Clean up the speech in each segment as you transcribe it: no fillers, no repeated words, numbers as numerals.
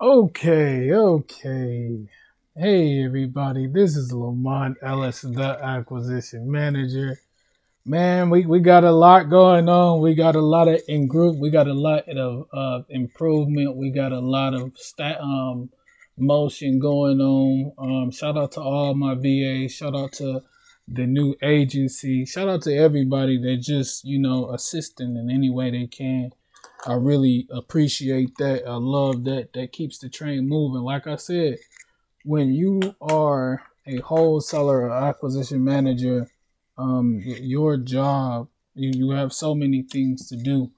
Okay. Hey, everybody. This is Lamont Ellis, the acquisition manager. Man, we got a lot going on. We got a lot of in group. We got a lot of improvement. We got a lot of motion going on. Shout out to all my VAs. Shout out to the new agency. Shout out to everybody that just assisting in any way they can. I really appreciate that. I love that. That keeps the train moving. Like I said, when you are a wholesaler or acquisition manager, your job, you have so many things to do.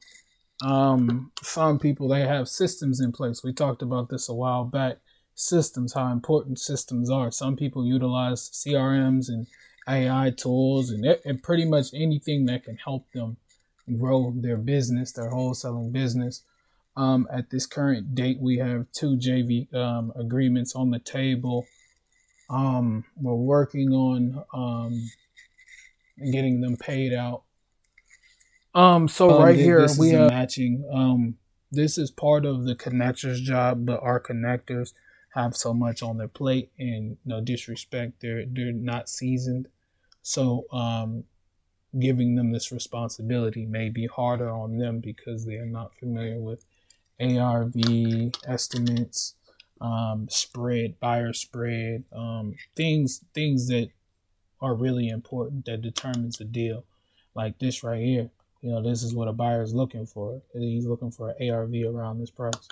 Some people, they have systems in place. We talked about this a while back. Systems, how important systems are. Some people utilize CRMs and AI tools and pretty much anything that can help them grow their business, their wholesaling business. At this current date, we have two JV agreements on the table. We're working on getting them paid out. So right here this we have matching. This is part of the connectors job, but our connectors have so much on their plate, and no disrespect, they're not seasoned. So giving them this responsibility may be harder on them because they are not familiar with ARV estimates, spread, buyer spread, things that are really important that determines a deal. Like this right here, this is what a buyer is looking for. He's looking for an ARV around this price.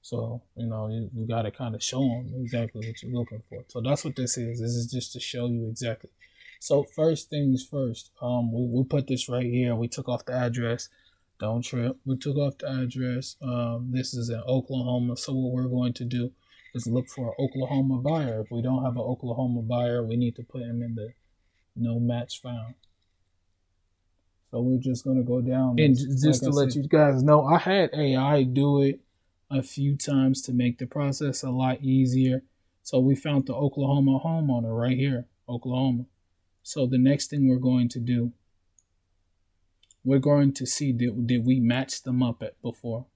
So, you got to kind of show them exactly what you're looking for. So that's what this is. This is just to show you exactly. So first things first, we put this right here. We took off the address. Don't trip. We took off the address. This is in Oklahoma. So what we're going to do is look for an Oklahoma buyer. If we don't have an Oklahoma buyer, we need to put him in the no match found. So we're just going to go down. And just to let you guys know, I had AI do it a few times to make the process a lot easier. So we found the Oklahoma homeowner right here, Oklahoma. So the next thing we're going to do, we're going to see did we match them up at before.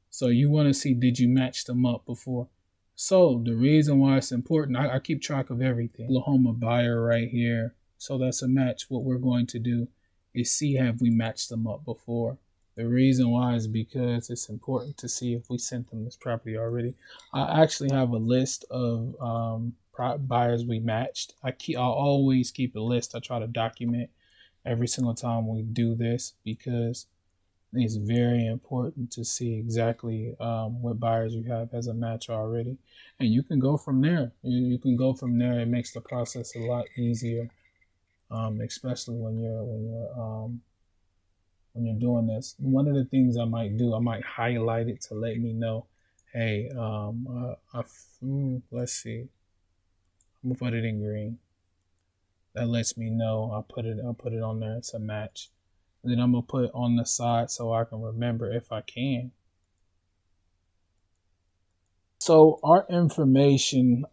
So you want to see, did you match them up before? So the reason why it's important, I keep track of everything. Oklahoma buyer right here. So that's a match. What we're going to do is see, have we matched them up before? The reason why is because it's important to see if we sent them this property already. I actually have a list of buyers we matched. I'll always keep a list. I try to document every single time we do this because it's very important to see exactly what buyers you have as a match already, and you can go from there. You can go from there. It makes the process a lot easier, especially when you're doing this. One of the things I might do, I might highlight it to let me know, hey, let's see, I'm gonna put it in green. That lets me know. I'll put it on there. It's a match. And then I'm gonna put it on the side so I can remember if I can. So our information,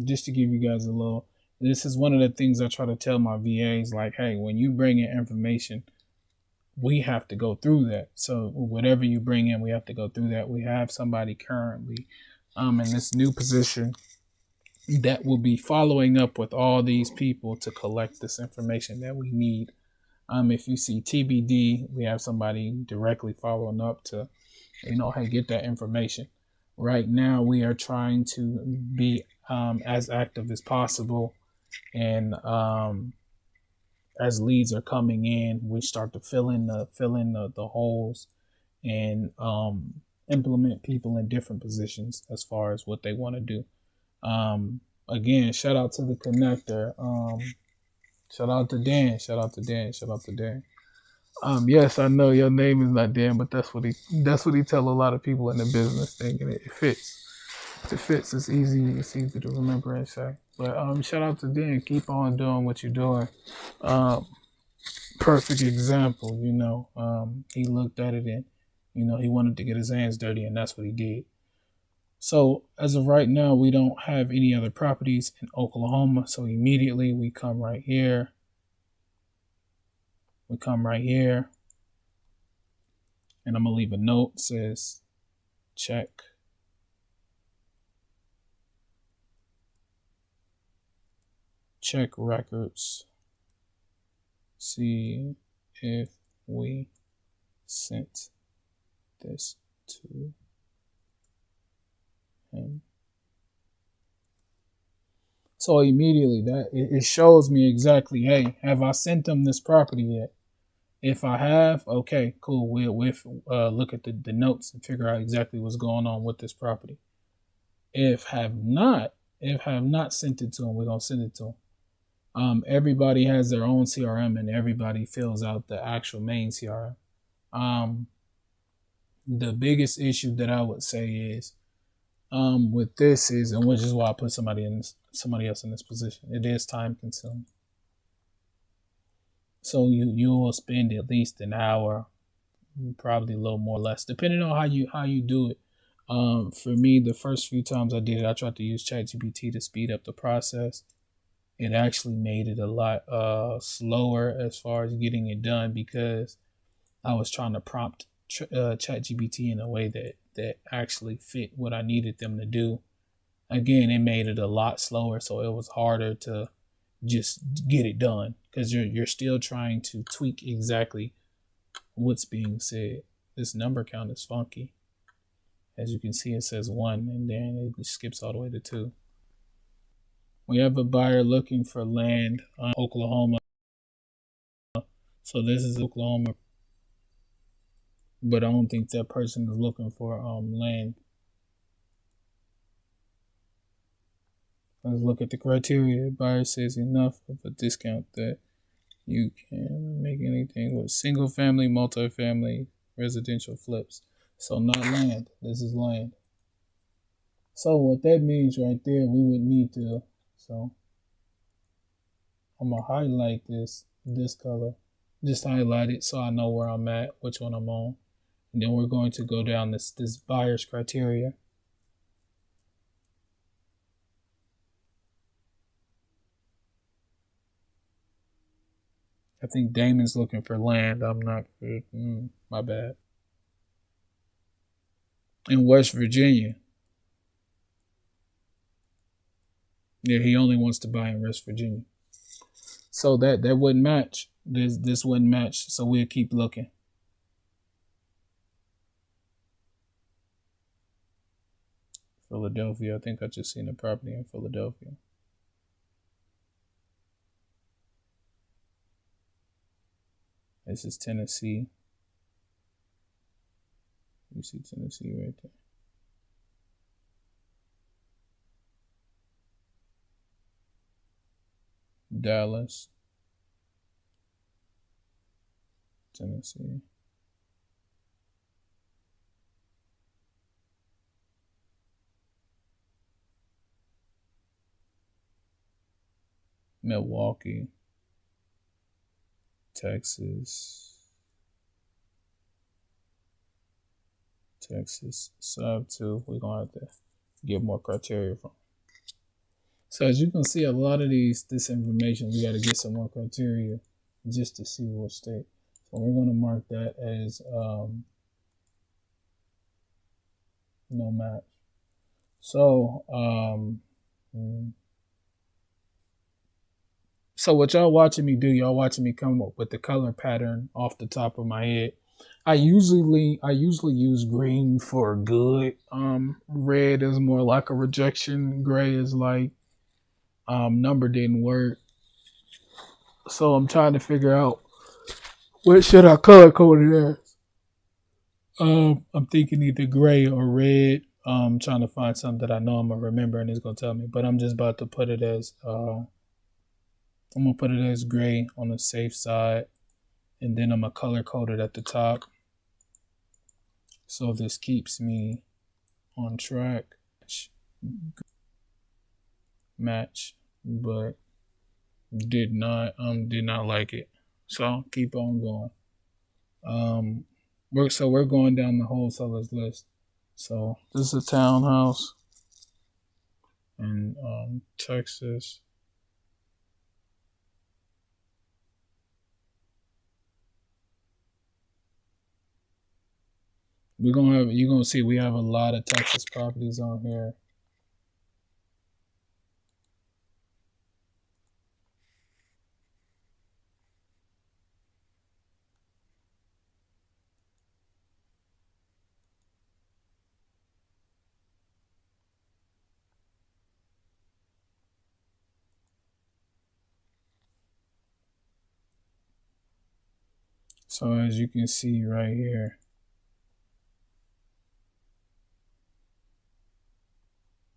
just to give you guys a little, this is one of the things I try to tell my VAs, like, hey, when you bring in information, we have to go through that. So whatever you bring in, we have to go through that. We have somebody currently in this new position that will be following up with all these people to collect this information that we need. If you see TBD, we have somebody directly following up to, hey, get that information. Right now, we are trying to be as active as possible, and as leads are coming in, we start to fill in the holes and implement people in different positions as far as what they want to do. Again, shout out to the connector. Shout out to Dan. Shout out to Dan. Shout out to Dan. Yes, I know your name is not Dan, but that's what he tell a lot of people in the business, thinking it fits. It fits. It's easy to remember and say. But shout out to Dan. Keep on doing what you're doing. Perfect example. He looked at it and he wanted to get his hands dirty, and that's what he did. So as of right now, we don't have any other properties in Oklahoma. So immediately we come right here. We come right here. And I'm going to leave a note that says check. check records, see if we sent this to him. So immediately that it shows me exactly, hey, have I sent them this property yet? If I have, okay, cool. We'll look at the notes and figure out exactly what's going on with this property. If have not sent it to them, we're gonna send it to them. Everybody has their own CRM and everybody fills out the actual main CRM. The biggest issue that I would say is with this is, and which is why I put somebody else in this position. It is time consuming. So you will spend at least an hour, probably a little more or less, depending on how you do it. For me, the first few times I did it, I tried to use ChatGPT to speed up the process. It actually made it a lot slower as far as getting it done because I was trying to prompt ChatGPT in a way that actually fit what I needed them to do. Again, it made it a lot slower, so it was harder to just get it done because you're still trying to tweak exactly what's being said. This number count is funky. As you can see, it says 1 and then it skips all the way to 2. We have a buyer looking for land in Oklahoma. So this is Oklahoma, but I don't think that person is looking for land. Let's look at the criteria. Buyer says enough of a discount that you can make anything with single family, multifamily, residential flips. So not land. This is land. So what that means right there, we would need to. So I'm gonna highlight this color. Just highlight it so I know where I'm at, which one I'm on. And then we're going to go down this buyer's criteria. I think Damon's looking for land. I'm not. My bad. In West Virginia. Yeah, he only wants to buy in West Virginia. So that wouldn't match. This wouldn't match. So we'll keep looking. Philadelphia. I think I just seen a property in Philadelphia. This is Tennessee. You see Tennessee right there. Dallas, Tennessee. Milwaukee, Texas, sub 2. We're gonna have to get more criteria from. So as you can see, a lot of this information, we got to get some more criteria just to see what state. So we're going to mark that as no match. So so what y'all watching me do? Y'all watching me come up with the color pattern off the top of my head. I usually use green for good. Red is more like a rejection. Gray is like number didn't work. So I'm trying to figure out what should I color code it as. I'm thinking either gray or red. Trying to find something that I know I'm gonna remember and it's gonna tell me. But I'm just about to put it as I'm gonna put it as gray on the safe side, and then I'm gonna color code it at the top. So this keeps me on track. Match, but did not like it. So keep on going. We're going down the wholesalers list. So this is a townhouse in Texas. You're gonna see we have a lot of Texas properties on here. So as you can see right here,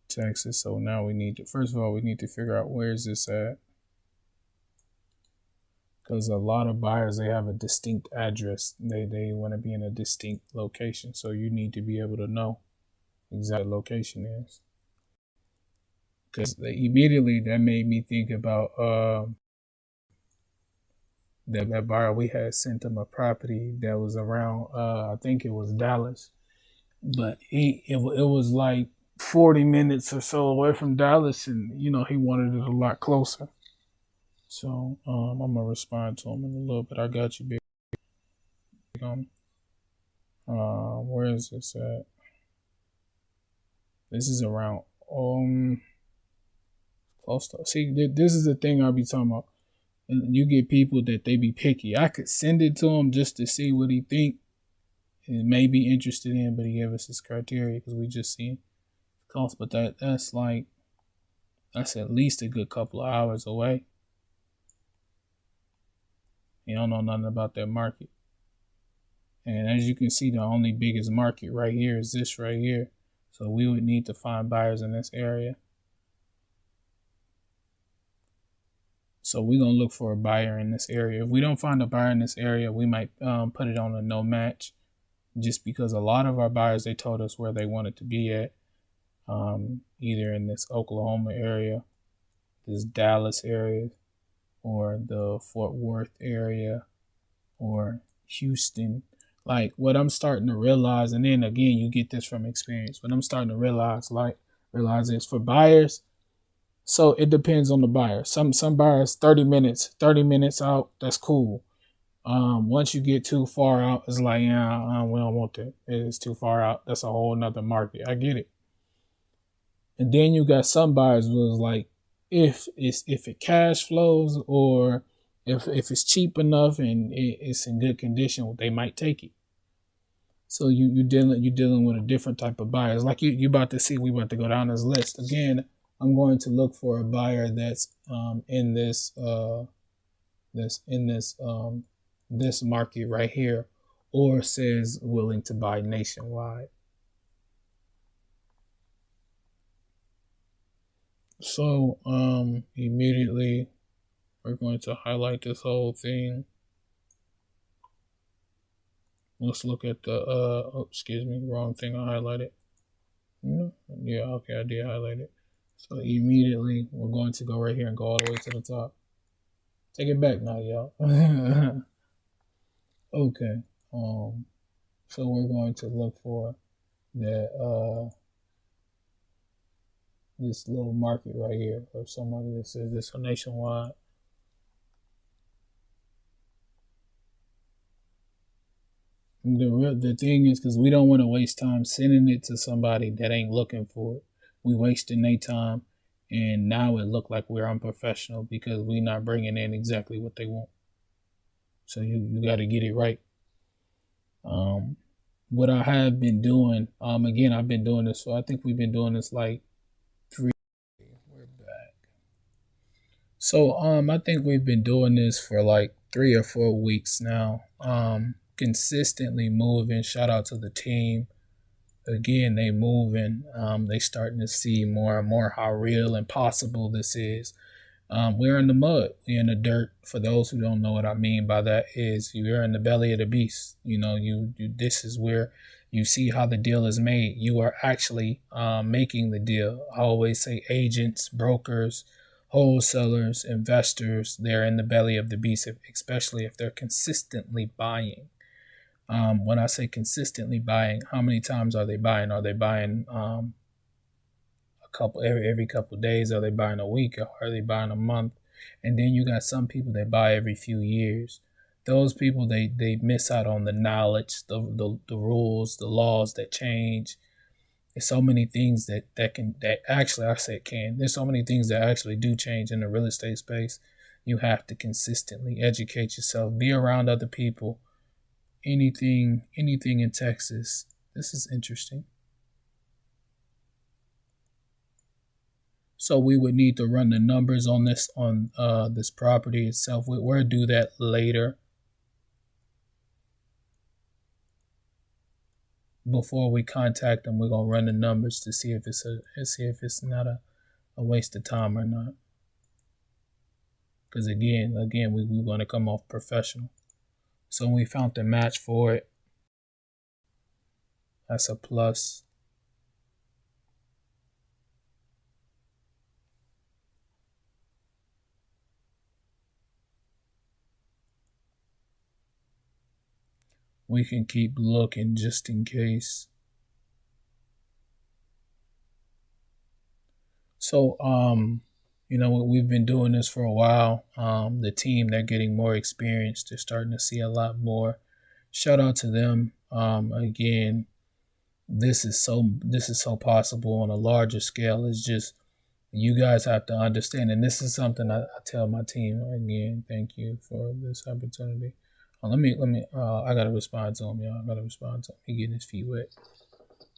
Texas. So now we need to, first of all, we need to figure out where is this at, because a lot of buyers, they have a distinct address. They want to be in a distinct location. So you need to be able to know exactly what location is. Because immediately that made me think about that buyer, we had sent him a property that was around I think it was Dallas, but it was like 40 minutes or so away from Dallas, and he wanted it a lot closer. So I'm gonna respond to him in a little bit. I got you, big. Where is this at? This is around close to. See, this is the thing I'll be talking about. And you get people that they be picky. I could send it to him just to see what he think and may be interested in, but he gave us his criteria because we just seen cost. But that's at least a good couple of hours away. You don't know nothing about that market. And as you can see, the only biggest market right here is this right here. So we would need to find buyers in this area. So we're going to look for a buyer in this area. If we don't find a buyer in this area, we might put it on a no match, just because a lot of our buyers, they told us where they wanted to be at, either in this Oklahoma area, this Dallas area, or the Fort Worth area, or Houston. Like what I'm starting to realize, and then again, you get this from experience. What I'm starting to realize is for buyers. So it depends on the buyer. Some buyers 30 minutes out, that's cool. Once you get too far out, it's like, yeah, we don't want that. It's too far out. That's a whole nother market. I get it. And then you got some buyers who is like, if it cash flows, or if it's cheap enough and it's in good condition, they might take it. So you dealing with a different type of buyers. Like you about to see, we about to go down this list again. I'm going to look for a buyer that's in this this market right here, or says willing to buy nationwide. So immediately we're going to highlight this whole thing. Let's look at the excuse me, wrong thing I highlighted. Yeah, okay, I did highlight it. So immediately we're going to go right here and go all the way to the top. Take it back now, y'all. Okay. So we're going to look for that this little market right here, or somebody that says this nationwide. The thing is, because we don't want to waste time sending it to somebody that ain't looking for it. We wasting their time, and now it look like we're unprofessional because we're not bringing in exactly what they want. So you got to get it right. What I have been doing, again, I've been doing this. So I think we've been doing this like 3. We're back. So I think we've been doing this for like 3 or 4 weeks now. Consistently moving. Shout out to the team. Again, they moving. They starting to see more and more how real and possible this is. We're in the mud. We're in the dirt. For those who don't know what I mean by that, is you're in the belly of the beast. You this is where you see how the deal is made. You are actually making the deal. I always say agents, brokers, wholesalers, investors, they're in the belly of the beast, especially if they're consistently buying. When I say consistently buying, how many times are they buying? Are they buying a couple every couple of days? Are they buying a week? Or are they buying a month? And then you got some people that buy every few years. Those people, they miss out on the knowledge, the rules, the laws that change. There's so many things that actually, I say can. There's so many things that actually do change in the real estate space. You have to consistently educate yourself, be around other people. Anything in Texas. This is interesting. So we would need to run the numbers on this, this property itself. We'll do that later. before we contact them, we're gonna run the numbers to see if it's not a waste of time or not. Because again, we want to come off professional. So when we found the match for it, that's a plus. We can keep looking just in case. So, we've been doing this for a while. The team, they're getting more experience. They're starting to see a lot more. Shout out to them. Again, this is so possible on a larger scale. It's just you guys have to understand, and this is something I tell my team again. Thank you for this opportunity. Let me. I gotta respond to him, y'all. I gotta respond to him. He getting his feet wet.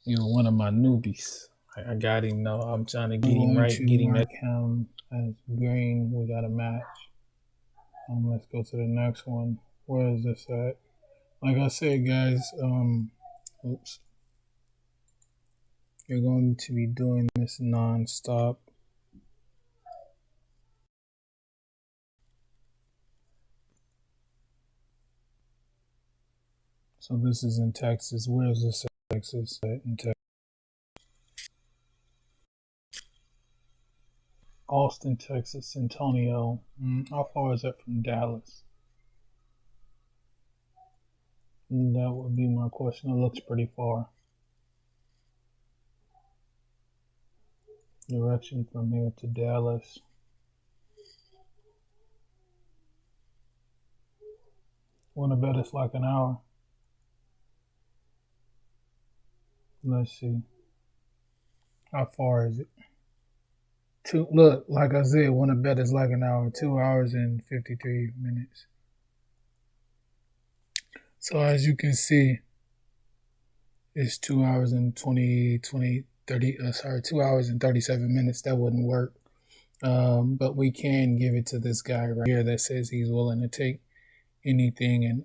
You're one of my newbies. I got him. No, I'm trying to get him right. Get him mark him as green. We got a match. Let's go to the next one. Where is this at? Like I said, guys. Oops. You're going to be doing this non-stop. So this is in Texas. Where is this at? Texas? In Texas. Austin, Texas. Antonio. How far is that from Dallas? That would be my question. It looks pretty far. Direction from here to Dallas. Want to bet it's like an hour. Let's see. How far is it? Look, like I said, want to bet it's like an hour. 2 hours and 53 minutes. So as you can see, it's 2 hours and 2 hours and 37 minutes. That wouldn't work. But we can give it to this guy right here that says he's willing to take anything in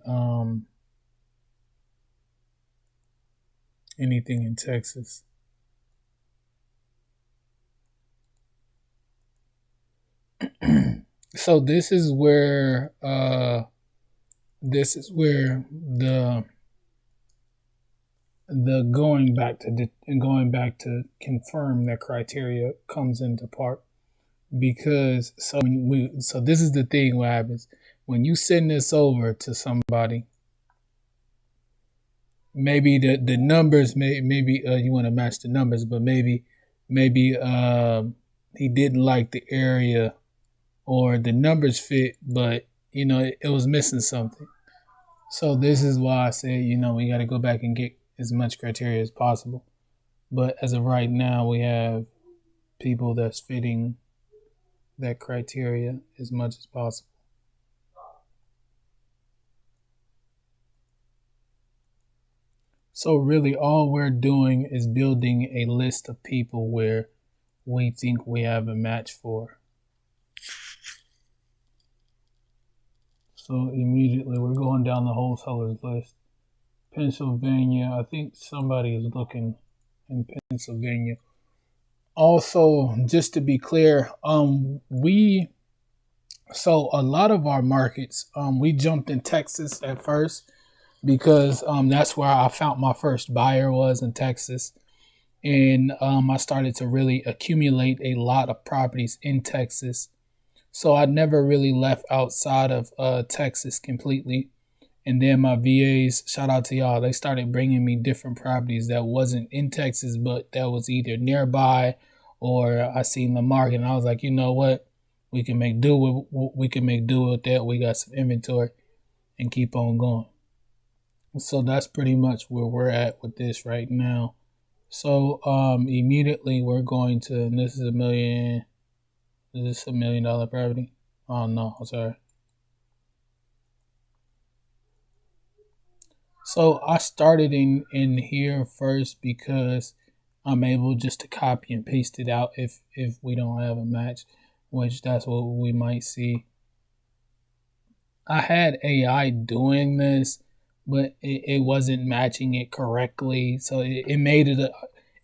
Texas. So this is where the going back to confirm that criteria comes into part, because so this is the thing. What happens when you send this over to somebody? Maybe the numbers maybe you want to match the numbers, but maybe he didn't like the area, or the numbers fit, but it was missing something. So this is why I said, we got to go back and get as much criteria as possible. But as of right now, we have people that's fitting that criteria as much as possible. So really all we're doing is building a list of people where we think we have a match for. So immediately we're going down the wholesalers list. Pennsylvania, I think somebody is looking in Pennsylvania. Also, just to be clear, so a lot of our markets, we jumped in Texas at first because that's where I found my first buyer was in Texas. And I started to really accumulate a lot of properties in Texas. So I never really left outside of Texas completely. And then my VAs, shout out to y'all, they started bringing me different properties that wasn't in Texas, but that was either nearby or I seen the market. And I was like, you know what? We can make do with that. We got some inventory and keep on going. So that's pretty much where we're at with this right now. So immediately we're going to, and this is $1 million. Is this $1 million property? Oh no, sorry. So I started in here first because I'm able just to copy and paste it out if we don't have a match, which that's what we might see. I had AI doing this, but it wasn't matching it correctly. So it made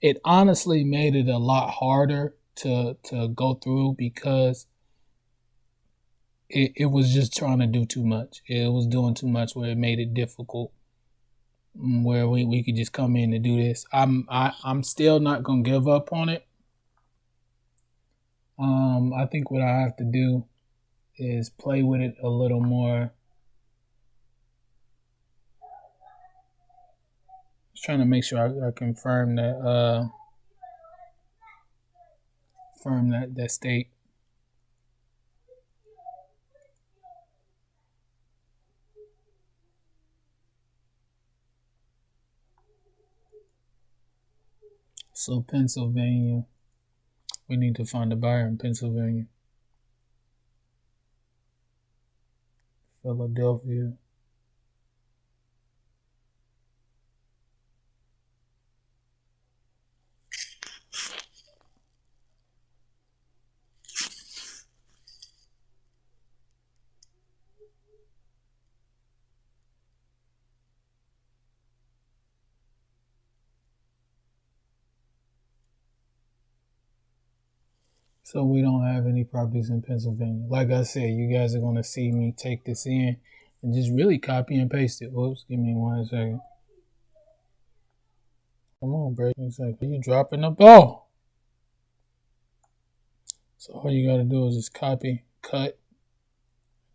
it honestly made it a lot harder to go through because it was just trying to do too much. It was doing too much where it made it difficult. Where we could just come in and do this. I'm still not gonna give up on it. I think what I have to do is play with it a little more. Just trying to make sure I confirm that state. So Pennsylvania, we need to find a buyer in Pennsylvania. Philadelphia. So we don't have any properties in Pennsylvania. Like I said, you guys are going to see me take this in and just really copy and paste it. Whoops, give me 1 second. Come on, bro. It's like, are you dropping the ball? So all you got to do is just copy, cut.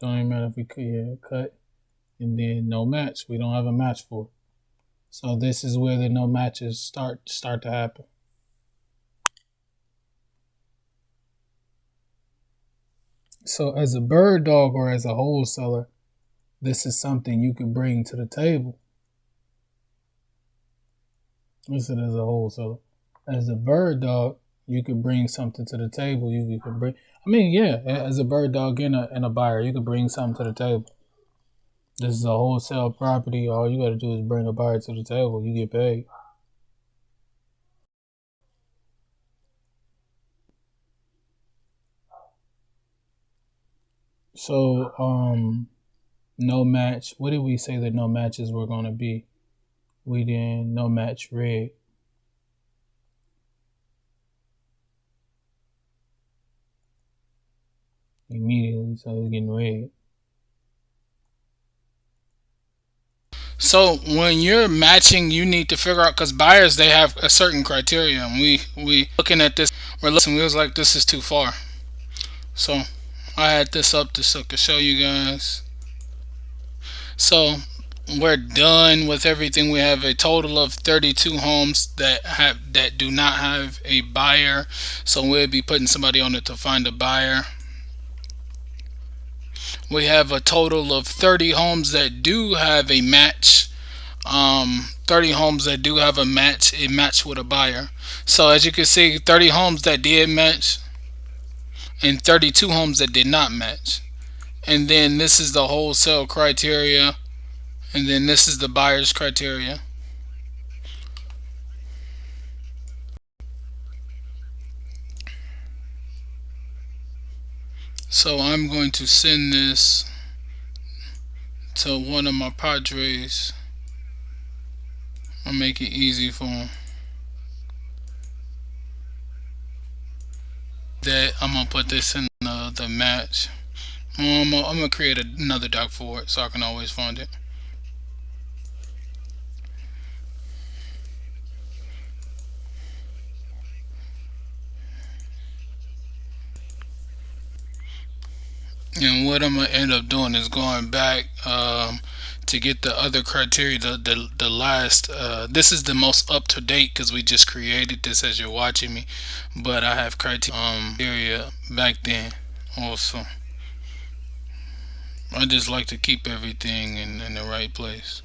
Don't even matter if we cut, and then no match. We don't have a match for it. So this is where the no matches start to happen. So as a bird dog or as a wholesaler, this is something you can bring to the table. Listen, as a wholesaler, as a bird dog, you can bring something to the table. You can bring. I mean, yeah, as a bird dog and a buyer, you can bring something to the table. This is a wholesale property. All you got to do is bring a buyer to the table. You get paid. So, no match. What did we say that no matches were going to be? We did no match red. Immediately, so it's getting red. So when you're matching, you need to figure out because buyers they have a certain criteria, and we looking at this, we're listening. We was like, this is too far. So I had this up to so to show you guys. So we're done with everything. We have a total of 32 homes that do not have a buyer. So we'll be putting somebody on it to find a buyer. We have a total of 30 homes that do have a match. 30 homes that do have a match with a buyer. So as you can see, 30 homes that did match and 32 homes that did not match. And then this is the wholesale criteria, and then this is the buyer's criteria. So I'm going to send this to one of my padres. I'll make it easy for him. That I'm gonna put this in the match. I'm gonna create another doc for it so I can always find it. And what I'm gonna end up doing is going back to get the other criteria. The last. This is the most up to date because we just created this as you're watching me. But I have criteria back then also. I just like to keep everything in the right place.